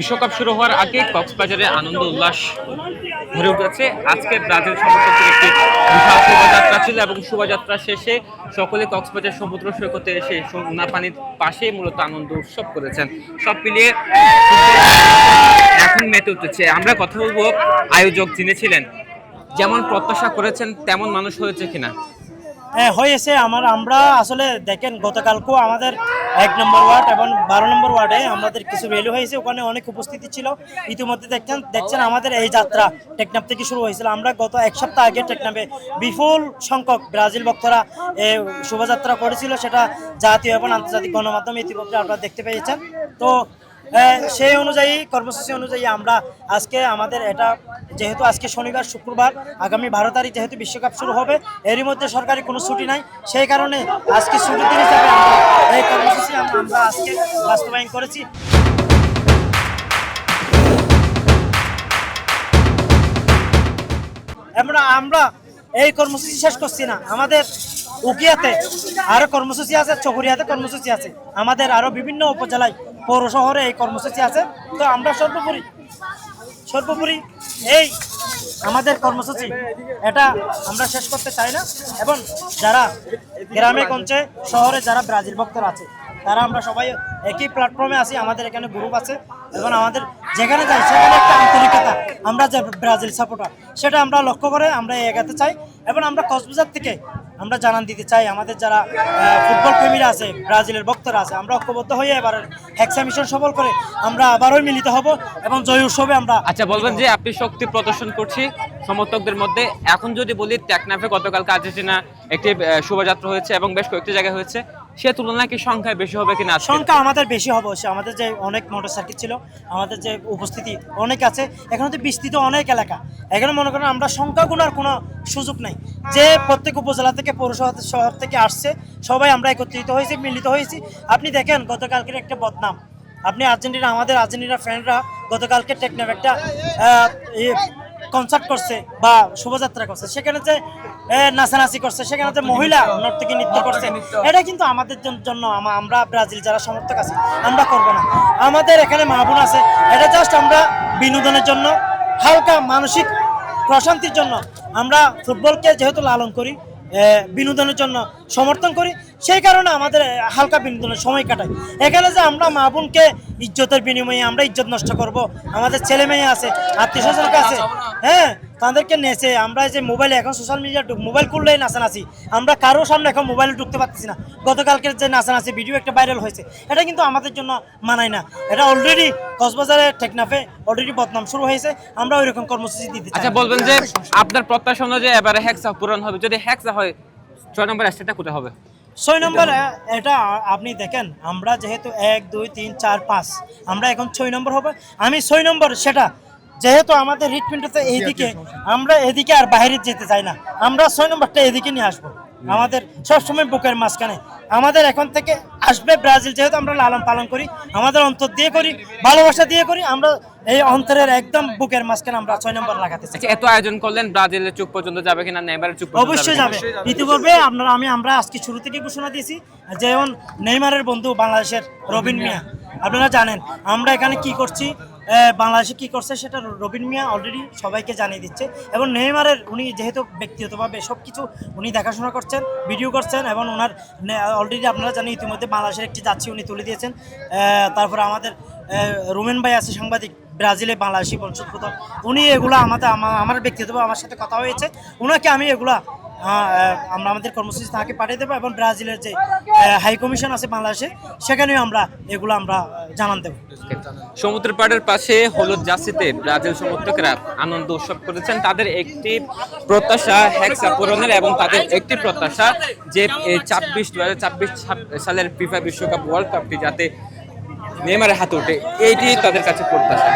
বিশ্বকাপ শুরু হওয়ার আগে কক্সবাজারে আনন্দ উল্লাস ভরে উঠেছে। আজকে ব্রাজিল সমর্থকদের একটি বিশাল শোভাযাত্রা ছিল এবং শোভাযাত্রা শেষে সকলে কক্সবাজার সমুদ্র সৈকতে এসে সোনা পানির পাশে মূলত আনন্দ উৎসব করেছেন। সব মিলিয়ে এখন মেতে উঠেছে। আমরা কথা বলবো আয়োজক যিনি ছিলেন, যেমন প্রত্যাশা করেছেন তেমন মানুষ হয়েছে কিনা। হ্যাঁ, হয়েছে। আমরা আসলে দেখেন, গতকালকেও আমাদের 1 নম্বর ওয়ার্ড এবং 12 নম্বর ওয়ার্ডে আমাদের কিছু র্যালি হয়েছে, ওখানে অনেক উপস্থিতি ছিল। ইতিমধ্যে দেখছেন আমাদের এই যাত্রা টেকনাফ থেকে শুরু হয়েছিল। আমরা গত এক সপ্তাহ আগে টেকনাফে বিপুল সংখ্যক ব্রাজিল ভক্তরা শোভাযাত্রা করেছিল, সেটা জাতীয় এবং আন্তর্জাতিক গণমাধ্যমে ইতিমধ্যে আপনারা দেখতে পেয়েছেন। তো সেই অনুযায়ী কর্মসূচি অনুযায়ী আমরা আজকে আমাদের এটা, যেহেতু আজকে শনিবার শুক্রবার আগামী 12 তারিখ যেহেতু বিশ্বকাপ শুরু হবে, এরই মধ্যে সরকারি কোনো ছুটি নাই, সেই কারণে আজকে ছুটির দিন হিসাবে আমরা এই কর্মসূচি আমরা আজকে বাস্তবায়ন করেছি। আমরা এই কর্মসূচি শেষ করছি না, আমাদের উকিয়াতে আরো কর্মসূচি আছে, চকরিয়াতে কর্মসূচি আছে, আমাদের আরো বিভিন্ন উপজেলায় পৌর শহরে এই কর্মসূচি আছে। তো আমরা সর্বোপরি এই আমাদের কর্মসূচি এটা আমরা শেষ করতে চাই না, এবং যারা গ্রামে গঞ্জে শহরে যারা ব্রাজিল ভক্তরা আছে তারা আমরা সবাই একই প্ল্যাটফর্মে আছি। আমাদের এখানে গ্রুপ আছে এবং আমাদের যেখানে যাই সেখানে একটা আন্তরিকতা, আমরা যে ব্রাজিল সাপোর্টার সেটা আমরা লক্ষ্য করে আমরা এগাতে চাই। এবং আমরা কক্সবাজার থেকে আমরা জানান দিতে চাই আমাদের যারা ফুটবল প্রেমীরা আছে, ব্রাজিলের ভক্তরা আছে, আমরা ঐক্যবদ্ধ হয়ে এবার হেক্সা মিশন সফল করে আমরা আবারও মিলিত হব এবং জয় উৎসবে আমরা। আচ্ছা, বলবেন যে আপনি শক্তি প্রদর্শন করছি সমর্থকদের মধ্যে। এখন যদি বলি, টেকনাফে গতকালকে আর্জেন্টিনা একটি শোভাযাত্রা হয়েছে এবং বেশ কয়েকটি জায়গায় হয়েছে, সে তুলনায় কি সংখ্যায় বেশি হবে কিনা? সংখ্যা আমাদের বেশি হবে। আমাদের যে অনেক মোটর সাইকেল ছিল, আমাদের যে উপস্থিতি অনেক আছে, এখানে তো বিস্তৃত অনেক এলাকা, এখানে মনে করেন আমরা সংখ্যা গুণার কোনো সুযোগ নেই। যে প্রত্যেক উপজেলা থেকে পৌরসভা শহর থেকে আসছে, সবাই আমরা একত্রিত হয়েছি, মিলিত হয়েছি। আপনি দেখেন গতকালকের একটা বদনাম, আপনি আমাদের আর্জেন্টিনা ফ্যানরা গতকালকে টেকনাফ একটা কনসার্ট করছে বা শোভাযাত্রা করছে, সেখানে যে নাচানাচি করছে, সেখানে যে মহিলা নর্তকী নৃত্য করছে, এটা কিন্তু আমাদের জন্য, আমরা ব্রাজিল যারা সমর্থক আছে আমরা করবো না। আমাদের এখানে মা বোন আছে, এটা জাস্ট আমরা বিনোদনের জন্য, হালকা মানসিক প্রশান্তির জন্য আমরা ফুটবলকে যেহেতু লালন করি, বিনোদনের জন্য সমর্থন করি, সেই কারণে আমাদের হালকা বিনোদনের সময় কাটাই। এখানে যে আমরা মা বোনকে ইজ্জতের বিনিময়ে আমরা ইজ্জত নষ্ট করব, আমাদের ছেলে মেয়ে আছে, আত্মীয় স্বজনকে আছে, হ্যাঁ, তাদেরকে নেচে আমরা যে মোবাইলে এখন সোশ্যাল মিডিয়া মোবাইল খুললেই নাচানাচি, আমরা কারোর সামনে এখন মোবাইলে ঢুকতে পারতেছি না। গতকালকের যে নাচানাচি ভিডিও একটা ভাইরাল হয়েছে, এটা কিন্তু আমাদের জন্য মানায় না। এটা অলরেডি কক্সবাজারে টেকনাফে অলরেডি বদনাম শুরু হয়েছে, আমরা ওই রকম কর্মসূচি দিতে চাই। আচ্ছা, বলবেন যে আপনার প্রত্যাশা অনুযায়ী এবারে হেক্সা পূরণ হবে? যদি হেক্সা হয়, 6 নম্বর স্টেটটা কোথায় হবে? 6 নম্বর এটা আপনি দেখেন, আমরা যেহেতু 1 2 3 4 5 আমরা এখন 6 নম্বর হবে। আমি 6 নম্বর সেটা যেহেতু আমাদের রিটমেন্টতে এইদিকে, আমরা এদিকে আর বাইরে যেতে চাই না, আমরা 6 নম্বরটা এদিকে নিয়ে আসবো। আমাদের সবসময় বুকের মাঝখানে আমাদের এখন থেকে আসবে ব্রাজিল, যেহেতু আমরা লালন পালন করি, আমাদের অন্তর দিয়ে করি, ভালোবাসা দিয়ে করি, আমরা এই অন্তরের একদম বুকের মাঝখানে আমরা 6 নম্বর লাগাতে চাই। আচ্ছা, এত আয়োজন করলেন, ব্রাজিলের চুপ পর্যন্ত যাবে কিনা, নেইমারের চুপ পর্যন্ত? অবশ্যই যাবে। ইতিপূর্বে আমরা আজকে শুরু থেকে ঘোষণা দিয়েছি, যেমন নেইমারের বন্ধু বাংলাদেশের রবিন মিয়া, আপনারা জানেন আমরা এখানে কি করছি, বাংলাদেশে কি করছে সেটা রবিন মিয়া অলরেডি সবাইকে জানিয়ে দিচ্ছে। এবং নেইমারের উনি যেহেতু ব্যক্তিগতভাবে সব কিছু উনি দেখাশোনা করছেন, ভিডিও করছেন, এবং ওনার অলরেডি আপনারা জানেন ইতিমধ্যে বাংলাদেশের একটি যাচ্ছি উনি তুলে দিয়েছেন। তারপরে আমাদের রোমেন ভাই আছে সাংবাদিক, ব্রাজিলে বাংলাদেশি বংশোদ্ভূত, উনি এগুলো আমার ব্যক্তিগতভাবে আমার সাথে কথা হয়েছে, ওনাকে আমি এগুলা আমরা আমাদের কর্মসূচি তাকে পাঠিয়ে দেবো, এবং ব্রাজিলের যে হাই কমিশন আছে বাংলাদেশে, সেখানেও আমরা এগুলো আমরা জানান দেবো। সমুদ্র পাড়ের পাশে হলুদ জার্সিতে ব্রাজিল সমর্থকরা আনন্দ উৎসব করেছেন। তাদের একটি প্রত্যাশা হেক্সা পূরণের, এবং তাদের একটি প্রত্যাশা যে 2024 সালের ফিফা বিশ্বকাপ ওয়ার্ল্ড কাপটি যাতে নেইমারের হাতে ওঠে, এইটি তাদের কাছে প্রত্যাশা।